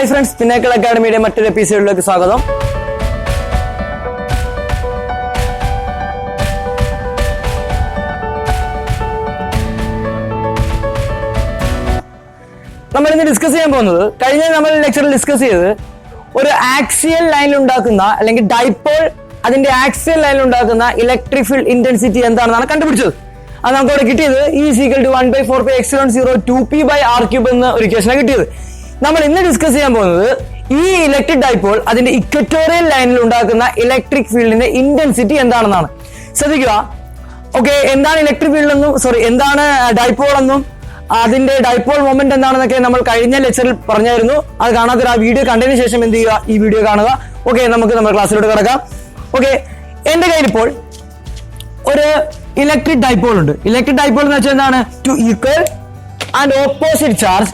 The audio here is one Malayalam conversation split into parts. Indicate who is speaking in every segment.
Speaker 1: ഹായ് ഫ്രണ്ട്സ്, പിന്നാക്കിൾ അക്കാഡമിയുടെ മറ്റൊരു എപ്പിസോഡിലേക്ക് സ്വാഗതം. നമ്മൾ ഇന്ന് ഡിസ്കസ് ചെയ്യാൻ പോകുന്നത്, കഴിഞ്ഞ നമ്മൾ ലെക്ചറിൽ ഡിസ്കസ് ചെയ്തത് ഒരു ആക്സിയൽ ലൈനിൽ ഉണ്ടാക്കുന്ന അല്ലെങ്കിൽ ഡൈപോൾ അതിന്റെ ആക്സിയൽ ലൈനിൽ ഉണ്ടാക്കുന്ന ഇലക്ട്രിക് ഫീൽഡ് ഇന്റൻസിറ്റി എന്താണെന്നാണ് കണ്ടുപിടിച്ചത്. അത് നമുക്ക് അവിടെ കിട്ടിയത് E= 1/4πε0 2p/r³ എന്ന ഒരു ഇക്വേഷനാണ് കിട്ടിയത്. നമ്മൾ ഇന്ന് ഡിസ്കസ് ചെയ്യാൻ പോകുന്നത് ഈ ഇലക്ട്രിക് ഡൈപോൾ അതിന്റെ ഇക്വറ്റോറിയൽ ലൈനിൽ ഉണ്ടാക്കുന്ന ഇലക്ട്രിക് ഫീൽഡിന്റെ ഇന്റൻസിറ്റി എന്താണെന്നാണ്. ശ്രദ്ധിക്കുക. ഓക്കെ, എന്താണ് ഇലക്ട്രിക് ഫീൽഡ് എന്നും എന്താണ് ഡൈപോൾ എന്നും അതിന്റെ ഡൈപോൾ മൊമെന്റ് എന്താണെന്നൊക്കെ നമ്മൾ കഴിഞ്ഞ ലെക്ചറിൽ പറഞ്ഞായിരുന്നു. അത് കാണാത്തൊരു ആ വീഡിയോ കണ്ടതിന് ശേഷം എന്ത് ചെയ്യുക, ഈ വീഡിയോ കാണുക. ഓക്കെ, നമുക്ക് നമ്മുടെ ക്ലാസ്സിലോട്ട് കിടക്കാം. ഓക്കെ, എന്റെ കയ്യിൽ ഇപ്പോൾ ഒരു ഇലക്ട്രിക് ഡൈപോൾ ഉണ്ട്. ഇലക്ട്രിക് ഡൈപോൾ എന്ന് വെച്ചാൽ എന്താണ്? Two equal and opposite charge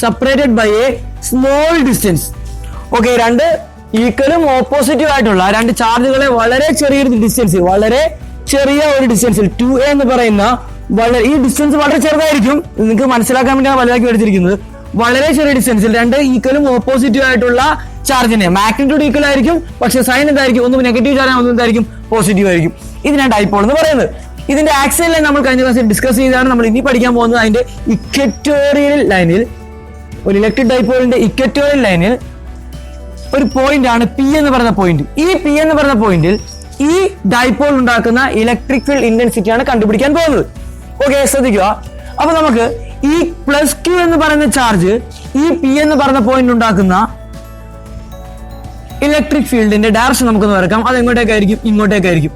Speaker 1: separated by a small distance. Okay, രണ്ട് ഈക്വലും ഓപ്പോസിറ്റീവ് ആയിട്ടുള്ള രണ്ട് ചാർജുകളെ വളരെ ചെറിയ ഒരു ഡിസ്റ്റൻസിൽ 2a എന്ന് പറയുന്ന ഈ ഡിസ്റ്റൻസ് വളരെ ചെറുതായിരിക്കും. നിങ്ങൾക്ക് മനസ്സിലാക്കാൻ വേണ്ടിയാണ് വലുതാക്കി എടുത്തിരിക്കുന്നത്. വളരെ ചെറിയ ഡിസ്റ്റൻസിൽ രണ്ട് ഈക്വലും ഓപ്പോസിറ്റീവ് ആയിട്ടുള്ള ചാർജിനെ മാഗ്നിറ്റ്യൂഡ് ഈക്വൽ ആയിരിക്കും, പക്ഷെ സൈൻ എന്തായിരിക്കും? ഒന്നും നെഗറ്റീവ് ചാർജ്, ഒന്നും എന്തായിരിക്കും? പോസിറ്റീവ് ആയിരിക്കും. ഇതിനാണ് ഡൈപോൾ എന്ന് പറയുന്നത്. ഇതിന്റെ ആക്സിയൽ ലൈൻ നമ്മൾ കഴിഞ്ഞ ക്ലാസ്സിൽ ഡിസ്കസ് ചെയ്താണ്. നമ്മൾ ഇനി പഠിക്കാൻ പോകുന്നത് അതിന്റെ ഇക്വറ്റോറിയൽ ലൈനിൽ, ഒരു ഇലക്ട്രിക് ഡൈപോളിന്റെ ഇക്വറ്റോറിയൽ ലൈനിൽ ഒരു പോയിന്റ് ആണ് P എന്ന് പറയുന്ന പോയിന്റ്. ഈ P എന്ന് പറയുന്ന പോയിന്റിൽ ഈ ഡൈപോൾ ഉണ്ടാക്കുന്ന ഇലക്ട്രിക് ഫീൽഡ് ഇന്റൻസിറ്റി ആണ് കണ്ടുപിടിക്കാൻ പോകുന്നത്. ഓക്കെ, ശ്രദ്ധിക്കുക. അപ്പൊ നമുക്ക് ഈ +Q എന്ന് പറയുന്ന ചാർജ് ഈ P എന്ന് പറയുന്ന പോയിന്റ് ഉണ്ടാക്കുന്ന ഇലക്ട്രിക് ഫീൽഡിന്റെ ഡയറക്ഷൻ നമുക്കൊന്ന് വരക്കാം. അത് എങ്ങോട്ടേക്കായിരിക്കും? ഇങ്ങോട്ടേക്കായിരിക്കും.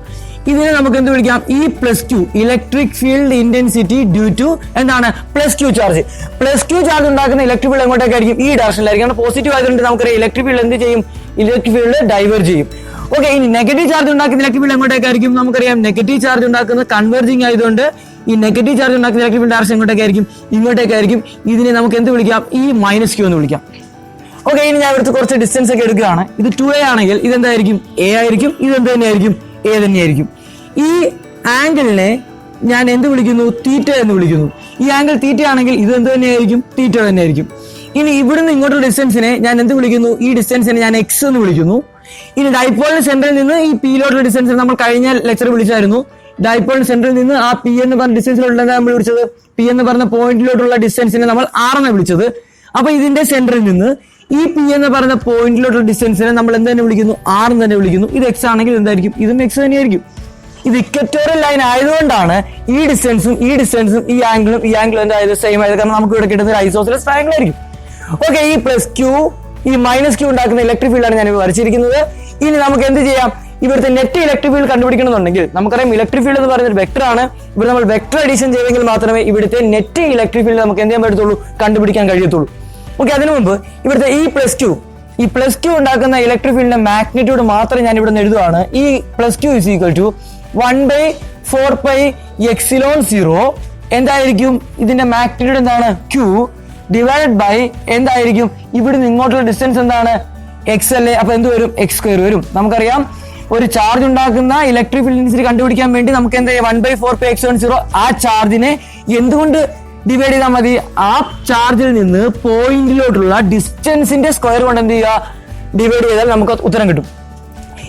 Speaker 1: ഇതിനെ നമുക്ക് എന്ത് വിളിക്കാം? E+Q, electric field intensity due to എന്താണ്? +Q charge. +Q ചാർജ് ഉണ്ടാക്കുന്ന ഇലക്ട്രിക് ഫീൽഡ് എങ്ങോട്ടേക്കായിരിക്കും? ഈ ഡയറക്ഷനിലായിരിക്കും. പോസിറ്റീവ് ആയതുകൊണ്ട് നമുക്കറിയാം ഇലക്ട്രിക് ഫീൽഡ് എന്ത് ചെയ്യും? ഇലക്ട്രിക് ഫീൽഡ് ഡൈവേർജ് ചെയ്യും. ഓക്കെ, ഇനി നെഗറ്റീവ് ചാർജ് ഉണ്ടാക്കുന്ന ഇലക്ട്രിക് ഫീൽഡ് എങ്ങോട്ടേക്കായിരിക്കും? നമുക്കറിയാം നെഗറ്റീവ് ചാർജ് ഉണ്ടാക്കുന്ന കൺവെർജിങ് ആയതുകൊണ്ട് ഈ നെഗറ്റീവ് ചാർജ് ഉണ്ടാക്കുന്ന ഇലക്ട്രിക് ഫീൽഡ് ഡയറക്ഷൻ എങ്ങോട്ടേക്കായിരിക്കും? ഇങ്ങോട്ടേക്കായിരിക്കും. ഇതിനെ നമുക്ക് എന്ത് വിളിക്കാം? E-Q എന്ന് വിളിക്കാം. ഓക്കെ, ഇനി ഞാൻ ഇവിടുത്തെ കുറച്ച് ഡിസ്റ്റൻസ് ഒക്കെ എടുക്കുകയാണ്. ഇത് 2a ആണെങ്കിൽ ഇതെന്തായിരിക്കും? A ആയിരിക്കും. ഇതെന്ത് തന്നെയായിരിക്കും? A തന്നെയായിരിക്കും. ഈ ആംഗിളിനെ ഞാൻ എന്ത് വിളിക്കുന്നു? തീറ്റ എന്ന് വിളിക്കുന്നു. ഈ ആംഗിൾ തീറ്റ ആണെങ്കിൽ ഇത് എന്ത് തന്നെയായിരിക്കും? തീറ്റ തന്നെയായിരിക്കും. ഇനി ഇവിടുന്ന് ഇങ്ങോട്ടുള്ള ഡിസ്റ്റൻസിനെ ഞാൻ എന്ത് വിളിക്കുന്നു? ഈ ഡിസ്റ്റൻസിനെ ഞാൻ X എന്ന് വിളിക്കുന്നു. ഇനി ഡൈപോളിന്റെ സെന്ററിൽ നിന്ന് ഈ P-ലോട്ടുള്ള ഡിസ്റ്റൻസിനെ നമ്മൾ കഴിഞ്ഞ ലെക്ചറിൽ വിളിച്ചായിരുന്നു. ഡൈപോളിന്റെ സെന്ററിൽ നിന്ന് ആ P എന്ന് പറഞ്ഞ ഡിസ്റ്റൻസിലുള്ള നമ്മൾ വിളിച്ചത്, P എന്ന് പറഞ്ഞ പോയിന്റിലോട്ടുള്ള ഡിസ്റ്റൻസിനെ നമ്മൾ R എന്ന് വിളിച്ചത്. അപ്പൊ ഇതിന്റെ സെന്ററിൽ നിന്ന് ഈ P എന്ന് പറയുന്ന പോയിന്റിലോട്ടുള്ള ഡിസ്റ്റൻസിനെ നമ്മൾ എന്ത് തന്നെ വിളിക്കുന്നു? R എന്ന് തന്നെ വിളിക്കുന്നു. ഇത് X ആണെങ്കിൽ എന്തായിരിക്കും? ഇതും X തന്നെയായിരിക്കും. ഇത് ഇക്വറ്റോറിയൽ ലൈൻ ആയതുകൊണ്ടാണ് ഈ ഡിസ്റ്റൻസും ഈ ആംഗിളും എന്തായത്? സെയിം ആയത്. കാരണം നമുക്ക് ഇവിടെ കിട്ടുന്ന ഐസോസെലസ് ട്രയാംഗിൾ ആയിരിക്കും. ഓക്കെ, ഈ +Q ഈ -Q ഉണ്ടാക്കുന്ന ഇലക്ട്രിക് ഫീൽഡാണ് ഞാൻ വരച്ചിരിക്കുന്നത്. ഇനി നമുക്ക് എന്ത് ചെയ്യാം? ഇവിടുത്തെ നെറ്റ് ഇലക്ട്രിക് ഫീൽഡ് കണ്ടുപിടിക്കണമെന്നുണ്ടെങ്കിൽ നമുക്കറിയാം ഇലക്ട്രിക് ഫീൽഡ് എന്ന് പറയുന്നത് വെക്ടർ ആണ്. ഇവിടെ നമ്മൾ വെക്ടർ അഡീഷൻ ചെയ്തെങ്കിൽ മാത്രമേ ഇവിടുത്തെ നെറ്റ് ഇലക്ട്രിക് ഫീൽഡ് നമുക്ക് എന്ത് ചെയ്യാൻ പറ്റത്തുള്ളൂ? കണ്ടുപിടിക്കാൻ കഴിയത്തുള്ളൂ. ഓക്കെ, അതിനു മുമ്പ് ഇവിടുത്തെ ഈ +Q ഉണ്ടാക്കുന്ന ഇലക്ട്രിക് ഫീൽഡിന്റെ മാഗ്നിറ്റ്യൂഡ് മാത്രം ഞാൻ ഇവിടെ നിന്ന് എഴുതുകയാണ്. ഈ +Q = 1/4πε0 എന്തായിരിക്കും? ഇതിന്റെ മാഗ്നിറ്റ്യൂഡ് എന്താണ്? Q ഡിവൈഡഡ് ബൈ എന്തായിരിക്കും? ഇവിടുന്ന് ഇങ്ങോട്ടുള്ള ഡിസ്റ്റൻസ് എന്താണ്? X അല്ലേ? അപ്പൊ എന്ത് വരും? x² വരും. നമുക്കറിയാം ഒരു ചാർജ് ഉണ്ടാക്കുന്ന ഇലക്ട്രിക് ഫീൽഡ് ഇന്റൻസിറ്റി കണ്ടുപിടിക്കാൻ വേണ്ടി നമുക്ക് എന്താ 1/4πε0 ആ ചാർജിനെ എന്തുകൊണ്ട് ഡിവൈഡ് ചെയ്താൽ മതി? ആ ചാർജിൽ നിന്ന് പോയിന്റിലോട്ടുള്ള ഡിസ്റ്റൻസിന്റെ സ്ക്വയർ കൊണ്ട് എന്ത് ചെയ്യുക? ഡിവൈഡ് ചെയ്താൽ നമുക്ക് ഉത്തരം കിട്ടും.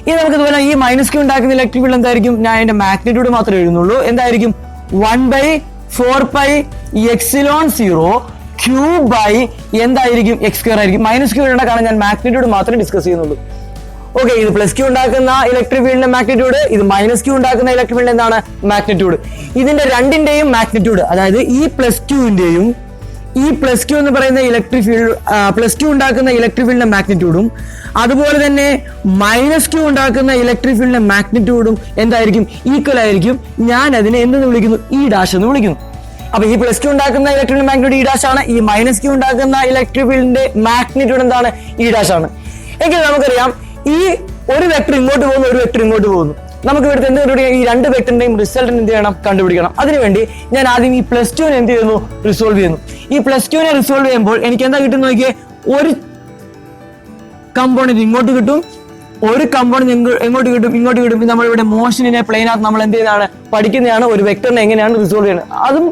Speaker 1: ഇനി നമുക്ക് ഇതുപോലെ ഈ -Q ഉണ്ടാക്കുന്ന ഇലക്ട്രിക് ഫീൽഡ് എന്തായിരിക്കും? ഞാൻ അതിന്റെ മാഗ്നിറ്റ്യൂഡ് മാത്രമേ എഴുതുന്നുള്ളൂ. എന്തായിരിക്കും? 1/4πε0 Q ബൈ എന്തായിരിക്കും? x² ആയിരിക്കും. -Q ഉള്ള കാരണം ഞാൻ മാഗ്നിറ്റ്യൂഡ് മാത്രമേ ഡിസ്കസ് ചെയ്യുന്നുള്ളൂ. ഓക്കെ, ഇത് +Q ഉണ്ടാക്കുന്ന ഇലക്ട്രിക് ഫീൽഡിന്റെ മാഗ്നിറ്റ്യൂഡ്, ഇത് -Q ഉണ്ടാക്കുന്ന ഇലക്ട്രിക് ഫീൽഡ് എന്താണ്? മാഗ്നിറ്റ്യൂഡ്. ഇതിന്റെ രണ്ടിന്റെയും മാഗ്നിറ്റ്യൂഡ്, അതായത് ഈ +Qന്റെയും ഈ +Q എന്ന് പറയുന്ന ഇലക്ട്രിക് ഫീൽഡ് +Q ഉണ്ടാക്കുന്ന ഇലക്ട്രിക് ഫീൽഡിന്റെ മാഗ്നിറ്റ്യൂഡും അതുപോലെ തന്നെ -Q ഉണ്ടാക്കുന്ന ഇലക്ട്രിക് ഫീൽഡിന്റെ മാഗ്നിറ്റ്യൂഡും എന്തായിരിക്കും? ഈക്വൽ ആയിരിക്കും. ഞാൻ അതിനെ എന്തെന്ന് വിളിക്കുന്നു? E' എന്ന് വിളിക്കുന്നു. അപ്പൊ ഈ +Q ഉണ്ടാക്കുന്ന ഇലക്ട്രിക് ഫീൽഡ് മാഗ്നിറ്റ്യൂഡ് E' ആണ്. ഈ -Q ഉണ്ടാക്കുന്ന ഇലക്ട്രിക് ഫീൽഡിന്റെ മാഗ്നിറ്റ്യൂഡ് എന്താണ്? E' ആണ്. എങ്കിൽ നമുക്കറിയാം ഈ ഒരു വെക്ടർ ഇങ്ങോട്ട് പോകുന്നു, ഒരു വെക്ടർ ഇങ്ങോട്ട് പോകുന്നു. നമുക്ക് ഇവിടുത്തെ എന്ത് കണ്ടുപിടിക്കാം? ഈ രണ്ട് വെക്ടറിന്റെയും റിസൾട്ട് എന്ത് ചെയ്യണം? കണ്ടുപിടിക്കണം. അതിനുവേണ്ടി ഞാൻ ആദ്യം ഈ +Q എന്ത് ചെയ്യുന്നു? റിസോൾവ് ചെയ്യുന്നു. ഈ +Q റിസോൾവ് ചെയ്യുമ്പോൾ എനിക്ക് എന്താ കിട്ടും നോക്കിയേ? ഒരു കമ്പോണന്റ് ഇങ്ങോട്ട് കിട്ടും, ഒരു കമ്പോണന്റ് എങ്ങോട്ട് കിട്ടും? ഇങ്ങോട്ട് കിട്ടും. നമ്മളിവിടെ മോഷനിനെ പ്ലെയിനകത്ത് നമ്മൾ എന്ത് ചെയ്യുന്നതാണ്? പഠിക്കുന്നതാണ് ഒരു വെക്ടറിനെ എങ്ങനെയാണ് റിസോൾവ് ചെയ്യുന്നത്. അതും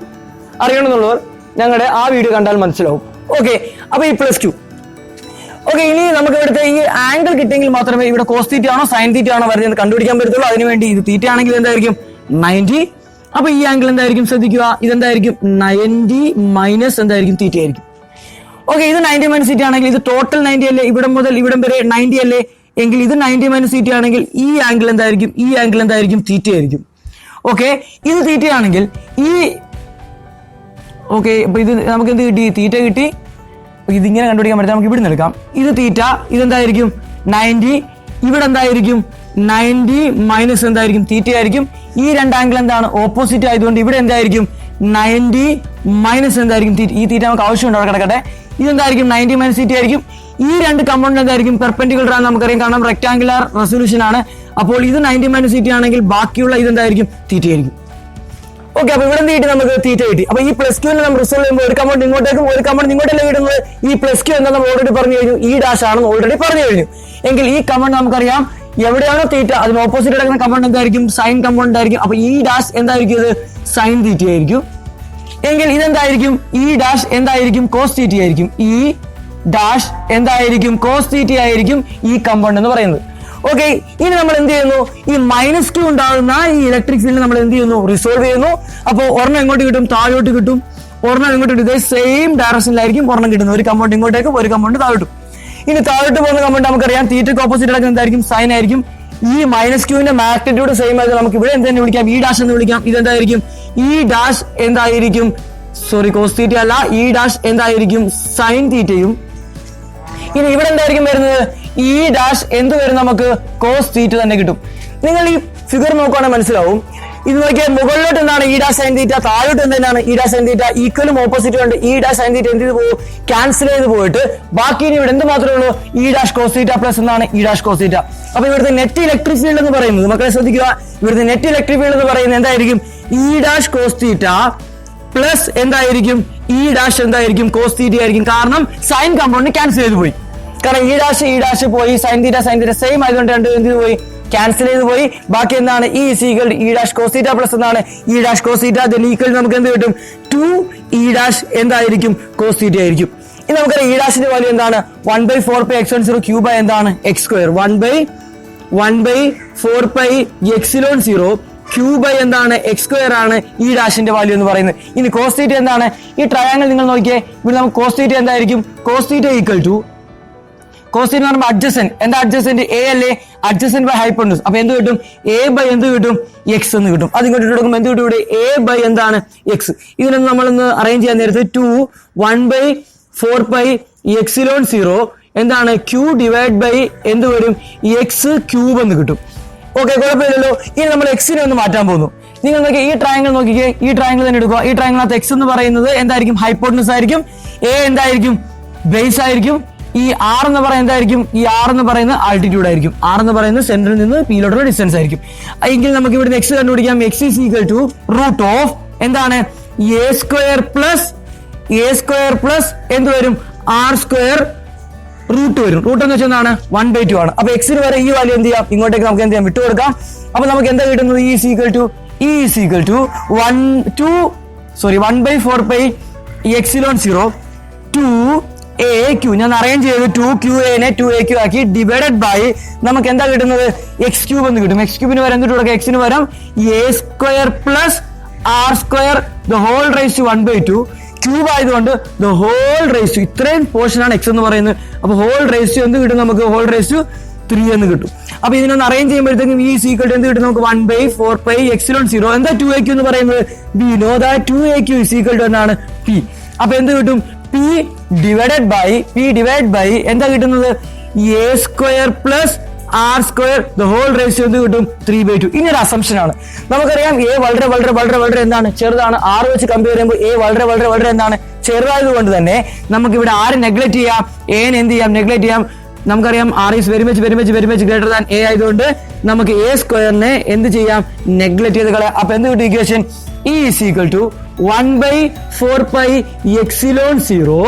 Speaker 1: അറിയണമെന്നുള്ളവർ ഞങ്ങളുടെ ആ വീഡിയോ കണ്ടാൽ മനസ്സിലാവും. ഓക്കെ, അപ്പൊ ഈ +2. ഓക്കെ, ഇനി നമുക്ക് ഇവിടുത്തെ ഈ ആംഗിൾ കിട്ടിയെങ്കിൽ മാത്രമേ ഇവിടെ കോസ് തീറ്റ ആണോ സൈൻ തീറ്റ ആണോ വരുന്നത് കണ്ടുപിടിക്കാൻ പറ്റത്തുള്ളൂ. അതിനുവേണ്ടി ഇത് തീറ്റ ആണെങ്കിൽ എന്തായിരിക്കും 90. അപ്പൊ ഈ ആംഗിൾ എന്തായിരിക്കും ശ്രദ്ധിക്കുക, ഇതെന്തായിരിക്കും 90 മൈനസ് എന്തായിരിക്കും തീറ്റ ആയിരിക്കും. ഓക്കെ, ഇത് 90 മൈനസ് തീറ്റ ആണെങ്കിൽ ഇത് ടോട്ടൽ 90 അല്ലേ, ഇവിടം മുതൽ ഇവിടം വരെ 90 അല്ലേ, എങ്കിൽ ഇത് 90 മൈനസ് തീറ്റ ആണെങ്കിൽ ഈ ആംഗിൾ എന്തായിരിക്കും, ഈ ആംഗിൾ എന്തായിരിക്കും തീറ്റ ആയിരിക്കും. ഓക്കെ, ഇത് തീറ്റ ആണെങ്കിൽ ഈ ഓക്കെ, അപ്പൊ ഇത് നമുക്ക് എന്ത് കിട്ടി, തീറ്റ കിട്ടി. ഇതിങ്ങനെ കണ്ടുപിടിക്കാൻ പറ്റും, നമുക്ക് ഇവിടെ നിന്ന് എടുക്കാം. ഇത് തീറ്റ, ഇതെന്തായിരിക്കും 90, ഇവിടെ എന്തായിരിക്കും 90 മൈനസ് എന്തായിരിക്കും തീറ്റ ആയിരിക്കും. ഈ രണ്ട് ആംഗിൾ എന്താണ് ഓപ്പോസിറ്റ് ആയതുകൊണ്ട് ഇവിടെ എന്തായിരിക്കും 90 മൈനസ് എന്തായിരിക്കും തീറ്റ. ഈ തീറ്റ നമുക്ക് ആവശ്യമുണ്ട്, അവിടെ കിടക്കട്ടെ. ഇതെന്തായിരിക്കും 90 മൈനസ് തീറ്റ ആയിരിക്കും. ഈ രണ്ട് കമ്പോണന്റ് എന്തായിരിക്കും പെർപെൻഡിക്കുലർ ആണ് നമുക്കറിയാം, കാരണം റെക്ടാംഗുലർ റെസൊല്യൂഷൻ ആണ്. അപ്പോൾ ഇത് 90 മൈനസ് തീറ്റ ആണെങ്കിൽ ബാക്കിയുള്ള ഇതെന്തായിരിക്കും തീറ്റ ആയിരിക്കും. ഓക്കെ, അപ്പൊ ഇവിടെ കിട്ടി നമുക്ക് തീറ്റ കിട്ടി. അപ്പൊ ഈ +2 നമ്മൾ റിസോൾവ് ചെയ്യുമ്പോൾ ഒരു കമ്പോണന്റ് ഇങ്ങോട്ടേക്കും ഒരു കമ്പോണന്റ് ഇങ്ങോട്ടല്ലേ കിട്ടുന്നത്. ഈ +2 എന്താ നമ്മൾ ഓൾറെഡി പറഞ്ഞു കഴിഞ്ഞു, ഈ ഡാഷ് ആണെന്ന് ഓൾറെഡി പറഞ്ഞു കഴിഞ്ഞു. എങ്കിൽ ഈ കമ്പോണന്റ് നമുക്കറിയാം എവിടെയാണോ തീറ്റ അതിന് ഓപ്പോസിറ്റ് കിടക്കുന്ന കമ്പോണന്റ് എന്തായിരിക്കും സൈൻ കമ്പോണന്റ് ആയിരിക്കും. അപ്പൊ ഈ ഡാഷ് എന്തായിരിക്കും, ഇത് സൈൻ തീറ്റ ആയിരിക്കും. എങ്കിൽ ഇതെന്തായിരിക്കും, ഈ ഡാഷ് എന്തായിരിക്കും കോസ് തീറ്റ ആയിരിക്കും. ഈ ഡാഷ് എന്തായിരിക്കും കോസ് തീറ്റ ആയിരിക്കും ഈ കമ്പോണന്റ് എന്ന് പറയുന്നത്. ഓക്കെ, ഇനി നമ്മൾ എന്ത് ചെയ്യുന്നു, ഈ -2 ഉണ്ടാകുന്ന ഈ ഇലക്ട്രിക് ഫീൽഡ് നമ്മൾ എന്ത് ചെയ്യുന്നു, റിസോൾവ് ചെയ്യുന്നു. അപ്പോൾ ഒരെണ്ണം എങ്ങോട്ട് കിട്ടും, താഴോട്ട് കിട്ടും. ഒരെണ്ണം എങ്ങോട്ട് കിട്ടും, ഇതേ സെയിം ഡയറക്ഷനിലായിരിക്കും ഒരെണ്ണം കിട്ടുന്നത്. ഒരു കമ്പോണ്ട് ഇങ്ങോട്ടേക്കും ഒരു കമ്പോണ്ട് താഴോട്ടും. ഇനി താഴോട്ട് പോകുന്ന കമ്പോണ്ട് നമുക്കറിയാം തീറ്റയ്ക്ക് ഓപ്പോസിറ്റ് കിടക്കുന്ന എന്തായിരിക്കും സൈൻ ആയിരിക്കും. ഈ -2ന്റെ മാഗ്നിറ്റ്യൂഡ് സെയിം ആയത് നമുക്ക് ഇവിടെ എന്തെന്ന് വിളിക്കാം, ഈ ഡാഷ് എന്ന് വിളിക്കാം. ഇതെന്തായിരിക്കും, ഈ ഡാഷ് എന്തായിരിക്കും, സോറി കോസ് തീറ്റ അല്ല, ഈ ഡാഷ് എന്തായിരിക്കും സൈൻ തീറ്റയും. ഇനി ഇവിടെ എന്തായിരിക്കും വരുന്നത്, ഈ ഡാഷ് എന്ത് വരും, നമുക്ക് കോസ് തീറ്റ തന്നെ കിട്ടും. നിങ്ങൾ ഈ ഫിഗർ നോക്കുകയാണെങ്കിൽ മനസ്സിലാവും. ഇത് നോക്കിയാൽ മുകളിലോട്ട് എന്താണ് ഈ ഡാഷ് സൈൻ തീറ്റ, താഴോട്ട് എന്താണ് ഈ ഡാഷ് സൈൻ തീറ്റ, ഈക്വലും ഓപ്പോസിറ്റും ഉണ്ട്. ഈ ഡാഷ് സൈൻ തീറ്റ എന്ത് ചെയ്ത് പോകും, ക്യാൻസൽ ചെയ്ത് പോയിട്ട് ബാക്കി ഇനി ഇവിടെ എന്ത് മാത്രമേ ഉള്ളൂ, ഈ ഡാഷ് കോസ് തീറ്റ പ്ലസ് എന്താണ് ഈ ഡാഷ് കോസ് തീറ്റ. അപ്പൊ ഇവിടുത്തെ നെറ്റ് ഇലക്ട്രിക് ഫീൽഡ് എന്ന് പറയുന്നത്, മക്കളെ ശ്രദ്ധിക്കുക, ഇവിടുത്തെ നെറ്റ് ഇലക്ട്രിക് ഫീൽഡ് എന്ന് പറയുന്നത് എന്തായിരിക്കും, ഈ ഡാഷ് കോസ് തീറ്റ പ്ലസ് എന്തായിരിക്കും, ഈ ഡാഷ് എന്തായിരിക്കും കോസ് തീറ്റ ആയിരിക്കും. കാരണം സൈൻ കമ്പോണന്റ് ക്യാൻസൽ ചെയ്ത് പോയി. കാരണം ഈ ഡാഷ് പോയി, സൈൻ തീറ്റ സെയിം ആയതുകൊണ്ട് രണ്ട് എന്ത് പോയി, ക്യാൻസൽ ചെയ്ത് പോയി. ബാക്കി എന്താണ്, ഈ ഈക്വൽ ഈ ഡാഷ് കോസ് തീറ്റ പ്ലസ് എന്താണ് ഈ dash cos theta. Then equal നമുക്ക് എന്ത് കിട്ടും, 2 ഈ ഡാഷ് എന്തായിരിക്കും കോസ് തീറ്റ ആയിരിക്കും. ഇനി നമുക്കറിയാം ഈ ഡാഷിന്റെ വാല്യൂ എന്താണ്, 1/4π(x10) ക്യൂബ് ബൈ എന്താണ് x², 1/4π(ε0) ക്യൂബ് ബൈ എന്താണ് x² ആണ് ഈ ഡാഷിന്റെ വാല്യൂ എന്ന് പറയുന്നത്. ഇനി കോസ് തീറ്റ എന്താണ്, ഈ ട്രയാങ്കിൾ നിങ്ങൾ നോക്കിയേ, ഇവിടെ നമുക്ക് കോസ് തീറ്റ എന്തായിരിക്കും, cos theta equal to cos theta എന്ന് പറയുമ്പോൾ അഡ്ജസന്റ്, എന്താ അഡ്ജസന്റ് എ അല്ലേ, അഡ്ജസന്റ് ബൈ ഹൈപ്പോട്ടനസ്. അപ്പൊ എന്ത് കിട്ടും, എ ബൈ എന്ത് കിട്ടും, എക്സ് എന്ന് കിട്ടും. അത് ഇങ്ങോട്ട് കൊടുക്കുമ്പോൾ എന്ത് കിട്ടും, ഇവിടെ എ ബൈ എന്താണ് എക്സ്. ഇതിനൊന്ന് നമ്മളൊന്ന് അറേഞ്ച് ചെയ്യാൻ നേരത്ത് 2 1/4π(ε0) എന്താണ് ക്യൂ ഡിവൈഡ് ബൈ എന്ത് വരും, എക്സ് ക്യൂബ് എന്ന് കിട്ടും. ഓക്കെ, കുഴപ്പമില്ലല്ലോ. ഇനി നമ്മൾ എക്സിനെ ഒന്ന് മാറ്റാൻ പോകുന്നു. നിങ്ങൾ നോക്കിയാൽ ഈ ട്രയാങ്കിൾ നോക്കിക്കേ, ഈ ട്രയാങ്കിൾ തന്നെ എടുക്കുക. ഈ ട്രയാങ്കിളിനകത്ത് എക്സ് എന്ന് പറയുന്നത് എന്തായിരിക്കും, ഹൈപ്പോട്ടനസ് ആയിരിക്കും. എ എന്തായിരിക്കും, ബേസ് ആയിരിക്കും. ഈ ആർ എന്ന് പറയുന്നത് എന്തായിരിക്കും, ഈ ആർ എന്ന് പറയുന്നത് ആൾട്ടിറ്റ്യൂഡ് ആയിരിക്കും. ആർ എന്ന് പറയുന്നത് സെന്ററിൽ നിന്ന് പിയിലോട്ടുള്ള ഡിസ്റ്റൻസ് ആയിരിക്കും. എങ്കിൽ നമുക്ക് ഇവിടെ എക്സ് കണ്ടുപിടിക്കാം. X is equal to root of എന്താണ് a² പ്ലസ് എന്ത് വരും, r² റൂട്ട് വരും. റൂട്ട് എന്ന് വെച്ചാൽ എന്താണ് 1/2 ആണ്. അപ്പൊ എക്സിന് വരെ ഈ വാല്യൂ എന്ത് ചെയ്യാം, ഇങ്ങോട്ടേക്ക് നമുക്ക് എന്ത് ചെയ്യാം, വിട്ടു കൊടുക്കാം. അപ്പൊ നമുക്ക് എന്താ കിട്ടുന്നത്, E is equal to 1/4π(ε0) 2aq. ഞാൻ അറേഞ്ച് ചെയ്ത് 2qa-നെ 2aq ആക്കി ഡിവൈഡഡ് ബൈ നമുക്ക് എന്താ കിട്ടുന്നത്, x³ എന്ന് കിട്ടും. x³ വരെ എന്ത് കൊടുക്കാം, എക്സിന് വരം a² plus r² the whole raise to 1/2 cube ആയതുകൊണ്ട് ദ ഹോൾ റൈസ് ടു ഇത്രയും പോർഷൻ ആണ് എക്സ് എന്ന് പറയുന്നത്. അപ്പൊ ഹോൾ റൈസ് ടു എന്ത് കിട്ടും, നമുക്ക് ഹോൾ റൈസ് ടു 3 എന്ന് കിട്ടും. അപ്പൊ ഇതിനൊന്ന് അറേഞ്ച് ചെയ്യുമ്പോഴത്തേക്കും ഈ ഈക്വൽ ടു എന്ത് കിട്ടും, നമുക്ക് 1/4π(ε0) എന്താ 2aq എന്ന് പറയുന്നത്, B know that 2aq is equal to എന്താണ് p. അപ്പൊ എന്ത് കിട്ടും, p ഡിവൈഡ് ബൈ എന്താ കിട്ടുന്നത്, a² plus r² the whole raise to എന്ത് കിട്ടും, 3/2. ഇനി ഒരു അസംഷൻ ആണ്. നമുക്കറിയാം a വളരെ വളരെ വളരെ വളരെ എന്താണ് ചെറുതാണ്. r വെച്ച് കമ്പയർ ചെയ്യുമ്പോൾ a വളരെ വളരെ വളരെ എന്താണ് ചെറുതായത് കൊണ്ട് തന്നെ നമുക്ക് ഇവിടെ ആര് നെഗ്ലക്ട് ചെയ്യാം, എനെ എന്ത് ചെയ്യാം, നെഗ്ലക്ട് ചെയ്യാം. നമുക്കറിയാം r is very much greater than a ആയതുകൊണ്ട് നമുക്ക് a² എന്ത് ചെയ്യാം, നെഗ്ലക്ട് ചെയ്ത് കളയാം. അപ്പൊ എന്ത് കിട്ടും equation, E is equal to 1/4π(ε0)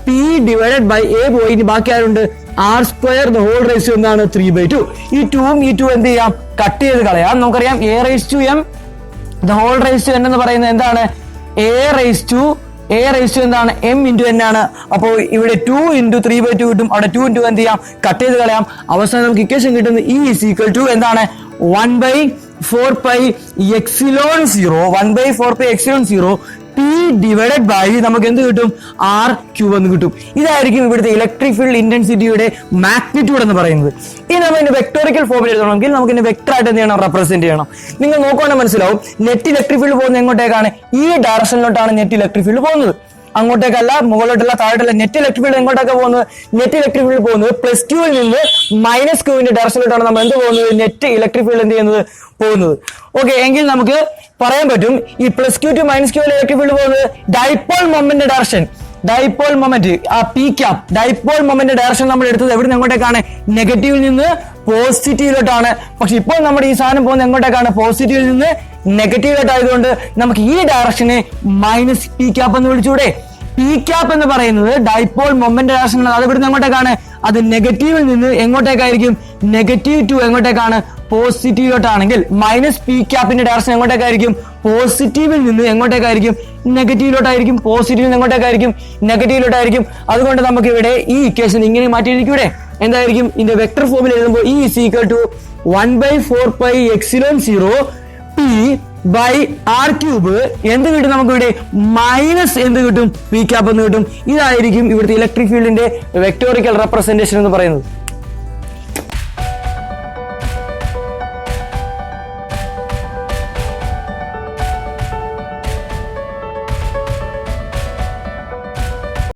Speaker 1: p divided by a പോയി ബാക്കി ആരുണ്ട്, r² the whole raise to എന്താണ് 3/2. ഈ 2ഉം ഈ 2 എന്ത് ചെയ്യാം, കട്ട് ചെയ്ത് കളയാം. നമുക്കറിയാം a raise to m the whole raise to n എന്ന് പറയുന്നത് എന്താണ്, a raised to എന്താണ് m into n ആണ്. അപ്പോൾ ഇവിടെ 2 into 3/2 കിട്ടും. അവിടെ 2 into എന്ത് ചെയ്യാം, കട്ട് ചെയ്ത് കളയാം. അവസാനം നമുക്ക് ഇക്വേഷൻ കിട്ടുന്നത് E is equal to എന്താണ് 1/4 pi epsilon 0 1/4 pi epsilon 0 P divided by നമുക്ക് എന്ത് കിട്ടും, R ക്യൂബ് എന്ന് കിട്ടും. ഇതായിരിക്കും ഇവിടുത്തെ ഇലക്ട്രിക് ഫീൽഡ് ഇന്റൻസിറ്റിയുടെ മാഗ്നിറ്റ്യൂഡ് എന്ന് പറയുന്നത്. ഇനി നമ്മൾ ഇതിന്റെ വെക്ടോറിക്കൽ ഫോമിൽ എഴുതണമെങ്കിൽ നമുക്ക് ഇതിന്റെ വെക്ടർ ആയിട്ട് എന്ത് ചെയ്യണം, റെപ്രസെന്റ് ചെയ്യണം. നിങ്ങൾ നോക്കുകയാണെങ്കിൽ മനസ്സിലാവും നെറ്റ് ഇലക്ട്രിക് ഫീൽഡ് പോകുന്നത് എങ്ങോട്ടേക്കാണ്, ഈ ഡയറക്ഷനിലോട്ടാണ് നെറ്റ് ഇലക്ട്രിക് ഫീൽഡ് പോകുന്നത്. അങ്ങോട്ടേക്കല്ല, മുകളിലോട്ടല്ല, താഴോട്ടല്ല. നെറ്റ് ഇലക്ട്രിക് ഫീൽഡ് എങ്ങോട്ടൊക്കെ പോകുന്നത്, നെറ്റ് ഇലക്ട്രിക് ഫീൽഡ് പോകുന്നത് +2 ൽ നിന്ന് -q ഡയറക്ഷനിലോട്ടാണ് നമ്മൾ എന്ത് പോകുന്നത്, നെറ്റ് ഇലക്ട്രിക് ഫീൽഡ് എന്ത് ചെയ്യുന്നത്, പോകുന്നത്. ഓക്കെ, എങ്കിൽ നമുക്ക് പറയാൻ പറ്റും ഈ +q to -q electric field പോകുന്നത് dipole moment direction, dipole moment ആ P cap dipole moment direction നമ്മൾ എടുത്തത് എവിടെ നിന്ന് എങ്ങോട്ടേക്കാണ്, നെഗറ്റീവിൽ നിന്ന് പോസിറ്റീവിലോട്ടാണ്. പക്ഷെ ഇപ്പോൾ നമ്മുടെ ഈ സാധനം പോകുന്നത് എങ്ങോട്ടേക്കാണ്, പോസിറ്റീവിൽ നിന്ന് നെഗറ്റീവിലോട്ടായതുകൊണ്ട് നമുക്ക് ഈ ഡയറക്ഷനെ -p ക്യാപ് എന്ന് വിളിച്ചൂടെ. പി ക്യാപ് എന്ന് പറയുന്നത് ഡൈപോൾ മൊമെന്റ് ഡയറക്ഷൻ, അത് ഇവിടുന്ന് എങ്ങോട്ടേക്കാണ്, അത് നെഗറ്റീവിൽ നിന്ന് എങ്ങോട്ടേക്കായിരിക്കും, നെഗറ്റീവ് ടു എങ്ങോട്ടേക്കാണ്, പോസിറ്റീവിലോട്ടാണെങ്കിൽ -p ക്യാപ്പിന്റെ ഡയറക്ഷൻ എങ്ങോട്ടേക്കായിരിക്കും, പോസിറ്റീവിൽ നിന്ന് എങ്ങോട്ടേക്കായിരിക്കും, നെഗറ്റീവിലോട്ടായിരിക്കും. പോസിറ്റീവിൽ നിന്ന് എങ്ങോട്ടേക്കായിരിക്കും, നെഗറ്റീവിലോട്ടായിരിക്കും. അതുകൊണ്ട് നമുക്ക് ഇവിടെ ഈ ഇക്വേഷൻ ഇങ്ങനെ മാറ്റിയിരിക്കൂടെ. എന്തായിരിക്കും, ഇതിന്റെ വെക്ടർ ഫോമിൽ എഴുതുമ്പോൾ E is equal to 1/4 pi epsilon 0 P by R cube എന്ത് കിട്ടും, നമുക്ക് ഇവിടെ മൈനസ് എന്ത് കിട്ടും, പി ക്യാപ് എന്ന് കിട്ടും. ഇതായിരിക്കും ഇവിടുത്തെ ഇലക്ട്രിക് ഫീൽഡിന്റെ വെക്ടോറിക്കൽ റെപ്രസെന്റേഷൻ എന്ന് പറയുന്നത്.